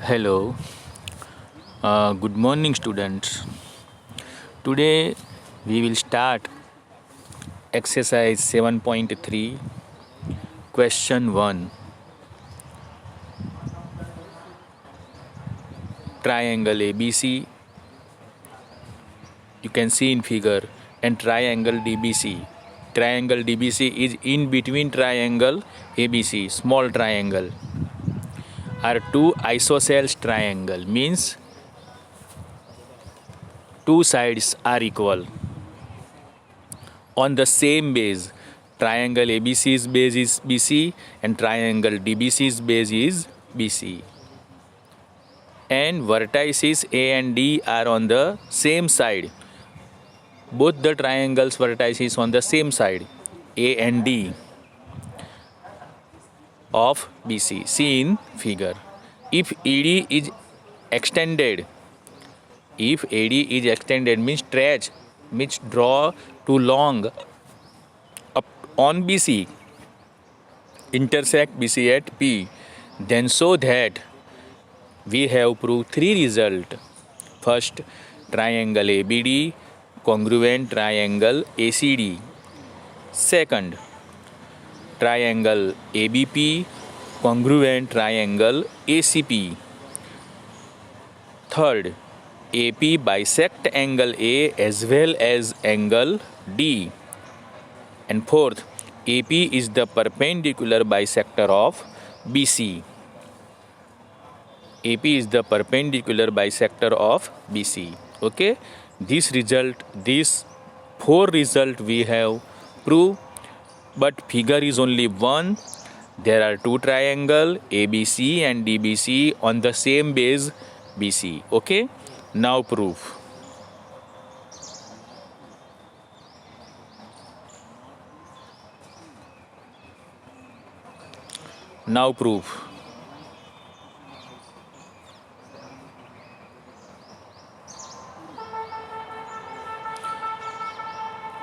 Hello, good morning, students. Today we will start exercise 7.3, question 1. Triangle ABC, you can see in figure, and triangle DBC. Triangle DBC is in between triangle ABC, small triangle. Are two isosceles triangle, means two sides are equal on the same base. Triangle ABC's base is BC and triangle DBC's base is BC. And vertices A and D are on the same side. Both the triangles vertices on the same side, A and D of BC. See in figure. If AD is extended, means stretch, means draw too long up on BC, intersect BC at P, then so that we have proved three results. First, triangle ABD congruent triangle ACD. Second, triangle ABP congruent triangle ACP. Third, AP bisect angle A as well as angle D. And fourth, AP is the perpendicular bisector of BC. AP is the perpendicular bisector of BC. Okay, these four results we have proved, but figure is only one. There are two triangles ABC and DBC on the same base BC. Okay, now proof. Now proof.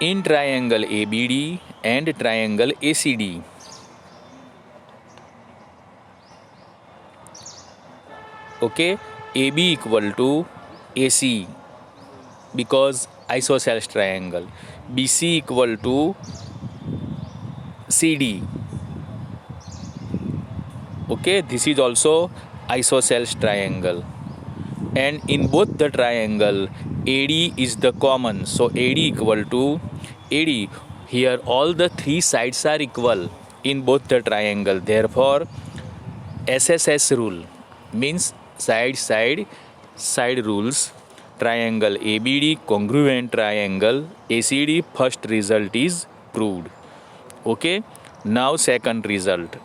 In triangle ABD and triangle ACD, okay, AB equal to AC because isosceles triangle, BC equal to CD. Okay, this is also isosceles triangle, and in both the triangle AD is the common, so AD equal to AD. Here all the three sides are equal in both the triangle, therefore SSS rule, means side rules. Triangle ABD congruent triangle ACD, first result is proved. Okay, now second result.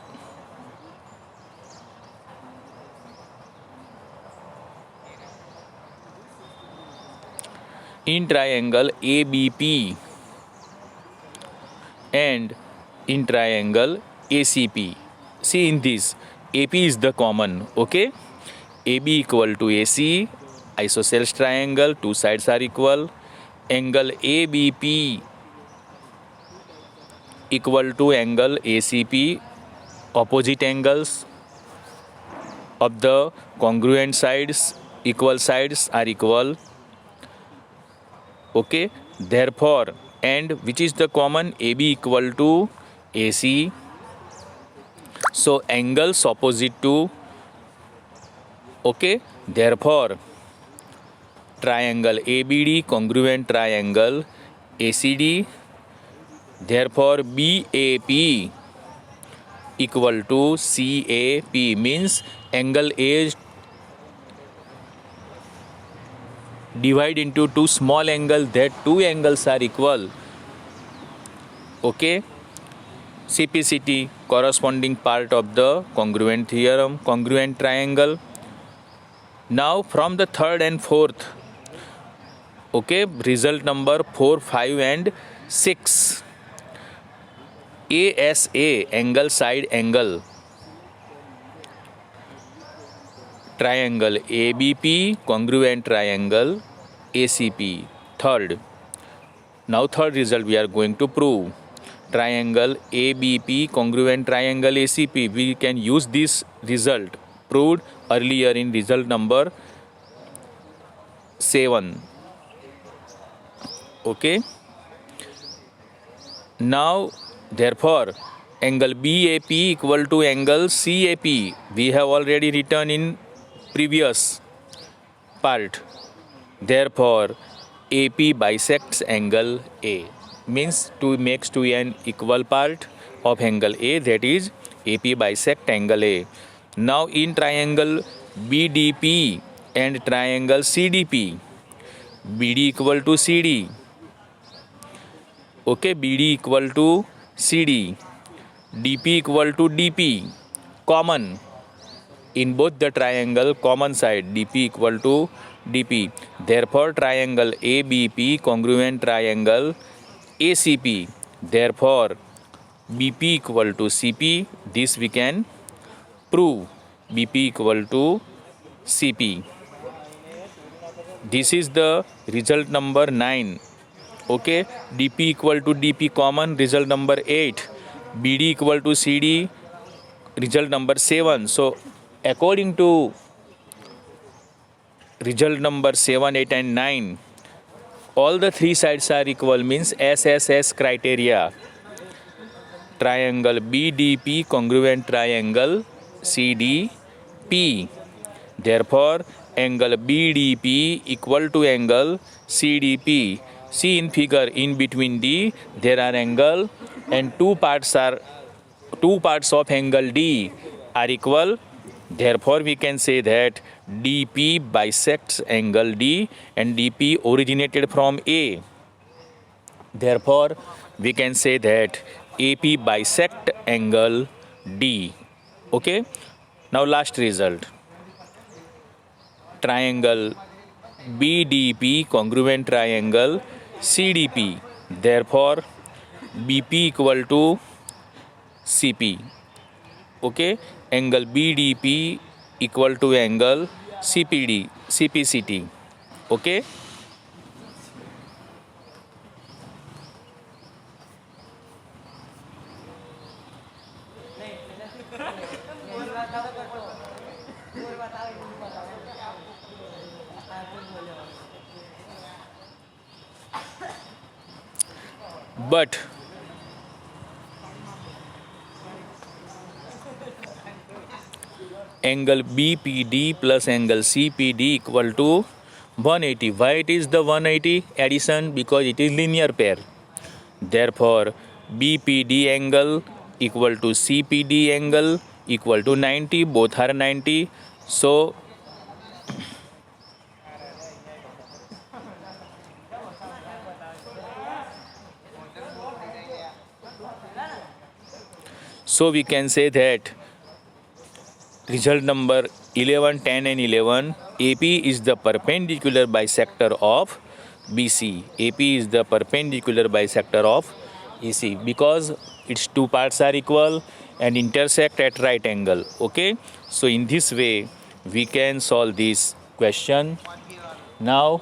In triangle ABP and in triangle ACP, see in this AP is the common. Okay, AB equal to AC, isosceles triangle, two sides are equal. Angle ABP equal to angle ACP, opposite angles of the congruent sides, equal sides are equal. Okay, therefore, and which is the common, AB equal to AC, so angles opposite to. Okay, therefore triangle ABD congruent triangle ACD, therefore BAP equal to CAP, means angle A divide into two small angles, that two angles are equal. Okay, CPCT, corresponding part of the congruent theorem, congruent triangle. Now from the third and fourth, okay, result number 4, 5 and 6, ASA angle side angle, triangle ABP congruent triangle ACP, third. Now third result we are going to prove. Triangle ABP congruent triangle ACP, we can use this result proved earlier in result number 7. Okay. Now, therefore, angle BAP equal to angle CAP. We have already written in previous part. Therefore, AP bisects angle A. Means to makes to an equal part of angle A, that is AP bisect angle A. Now in triangle BDP and triangle CDP, BD equal to CD. Okay, BD equal to CD, DP equal to DP, common in both the triangle, common side DP equal to DP. Therefore, triangle ABP congruent triangle ACP. Therefore, BP equal to CP. This we can prove. BP equal to CP. This is the result number 9. Okay, DP equal to DP common, result number 8. BD equal to CD, result number 7. So, according to result number 7, 8 and 9, all the three sides are equal, means SSS criteria. Triangle BDP congruent triangle CDP. Therefore, angle BDP equal to angle CDP. See in figure, in between D there are angle, and two parts of angle D are equal. Therefore, we can say that DP bisects angle D and DP originated from A. Therefore, we can say that AP bisect angle D. Okay. Now last result. Triangle BDP congruent triangle CDP. Therefore, BP equal to CP. Okay. Angle BDP equal to angle CPCT. Okay. But angle BPD plus angle CPD equal to 180. Why it is the 180 addition? Because it is linear pair. Therefore, BPD angle equal to CPD angle equal to 90. Both are 90. So, we can say that result number 11, 10 and 11, AP is the perpendicular bisector of BC. AP is the perpendicular bisector of AC because its two parts are equal and intersect at right angle. Okay. So in this way we can solve this question. Now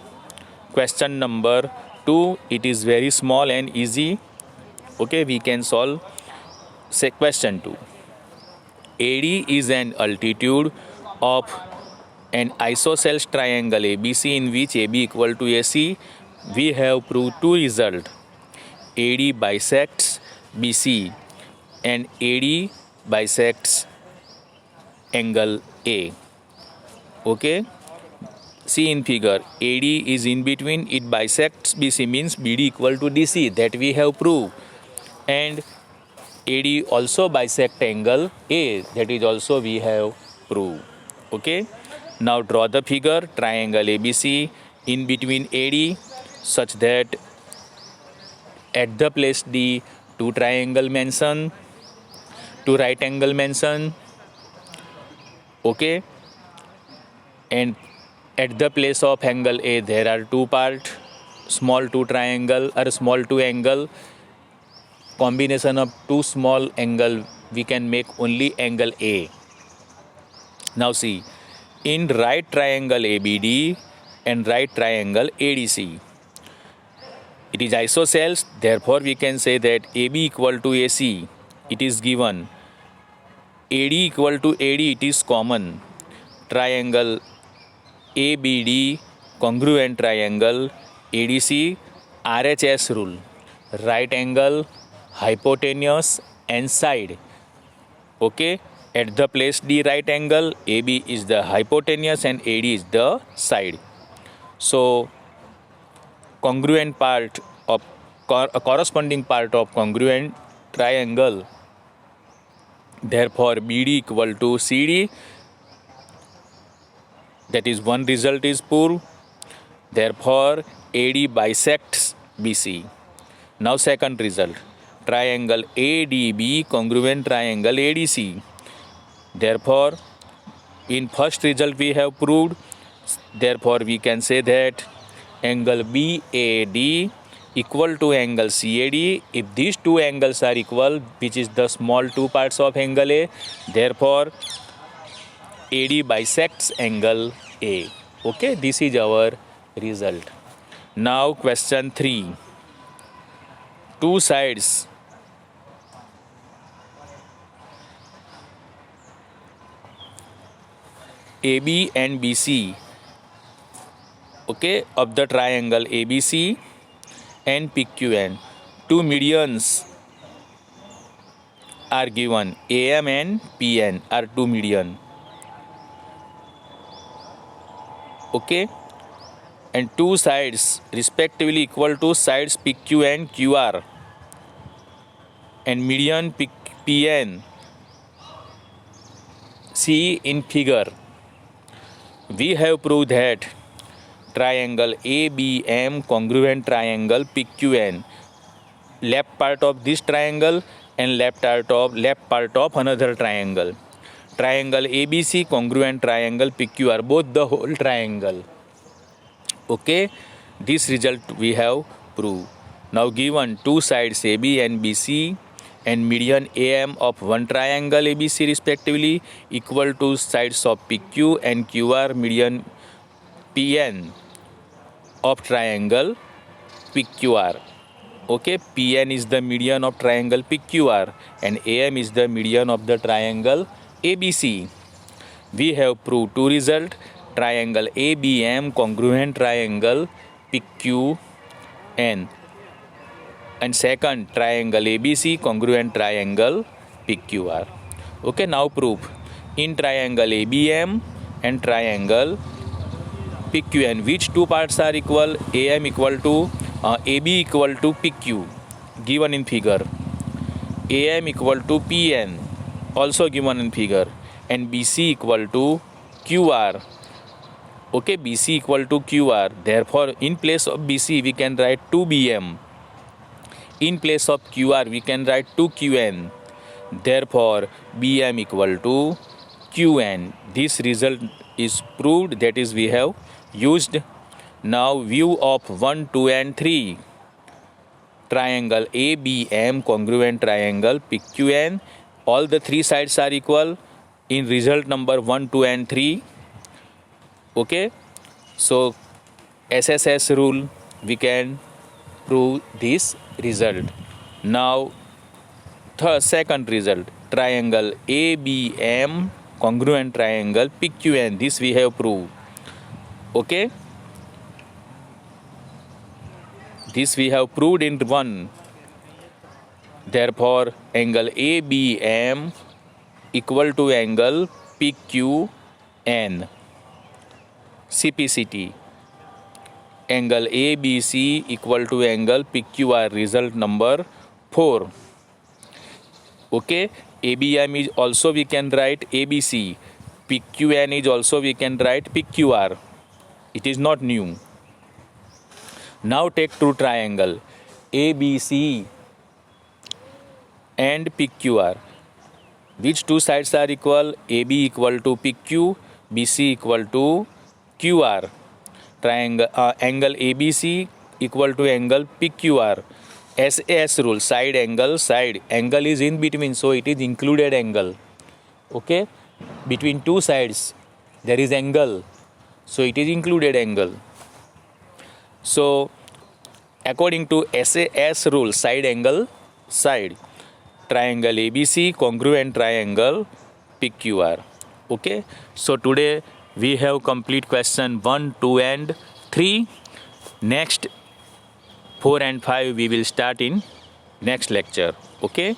question number 2, it is very small and easy. Okay, we can solve. Say question 2. AD is an altitude of an isosceles triangle ABC in which AB equal to AC. We have proved two results. AD bisects BC and AD bisects angle A. Okay. See in figure, AD is in between, it bisects BC, means BD equal to DC, that we have proved. And AD also bisect angle A, that is also we have proved. Okay. Now draw the figure, triangle ABC in between AD, such that at the place D, two triangle mention, two right angle mention. Okay. And at the place of angle A, there are two part, small two triangle or small two angle. Combination of two small angle, we can make only angle A. Now see, in right triangle ABD and right triangle ADC, it is isosceles. Therefore, we can say that AB equal to AC, it is given. AD equal to AD, it is common. triangle ABD, congruent triangle ADC, RHS rule, right angle, hypotenuse and side. Okay, at the place D right angle, AB is the hypotenuse and AD is the side. So congruent part of a corresponding part of congruent triangle, therefore BD equal to CD, that is one result is proved. Therefore AD bisects BC. Now second result, triangle ADB congruent triangle ADC. Therefore in first result we have proved, therefore we can say that angle BAD equal to angle CAD. If these two angles are equal, which is the small two parts of angle A, therefore AD bisects angle A. Okay, this is our result. Now question 3. Two sides AB and BC, okay, of the triangle ABC and PQN. Two medians are given, AM and PN are two median. Okay, and two sides respectively equal to sides PQ and QR, and median PN. See in figure. We have proved that triangle ABM congruent triangle PQN, left part of this triangle and left part of another triangle. Triangle ABC congruent triangle PQR, both the whole triangle. Okay, this result we have proved. Now given two sides AB and BC and median AM of one triangle ABC respectively equal to sides of PQ and QR, median PN of triangle PQR. Okay, PN is the median of triangle PQR and AM is the median of the triangle ABC. We have proved two results, triangle ABM congruent triangle PQN, and second triangle ABC congruent triangle PQR. Okay, now proof. In triangle ABM and triangle PQN, which two parts are equal? AM equal to AB equal to PQ, given in figure. AM equal to PN, also given in figure, and BC equal to QR. Okay, BC equal to QR. Therefore in place of BC we can write 2BM. In place of QR we can write 2QN. Therefore BM equal to QN. This result is proved, that is we have used. Now view of 1, 2 and 3. Triangle ABM congruent triangle PQN. All the three sides are equal in result number 1, 2 and 3. Okay, so SSS rule we can prove this result. Now second result, triangle ABM congruent triangle PQN, this we have proved. Okay, this we have proved in 1. Therefore angle ABM equal to angle PQN. CPCT, angle ABC equal to angle PQR, result number 4. Okay, ABM is also we can write ABC, PQN is also we can write PQR. It is not new. Now take two triangle ABC and PQR. Which two sides are equal? AB equal to PQ, BC equal to QR. Triangle angle ABC equal to angle PQR. SAS rule, side angle is in between, so it is included angle. Okay, between two sides there is angle, so it is included angle. So according to SAS rule, side angle side, triangle ABC congruent triangle PQR. Okay, so today We have complete question 1, 2 and 3. Next 4 and 5 we will start in next lecture. Okay.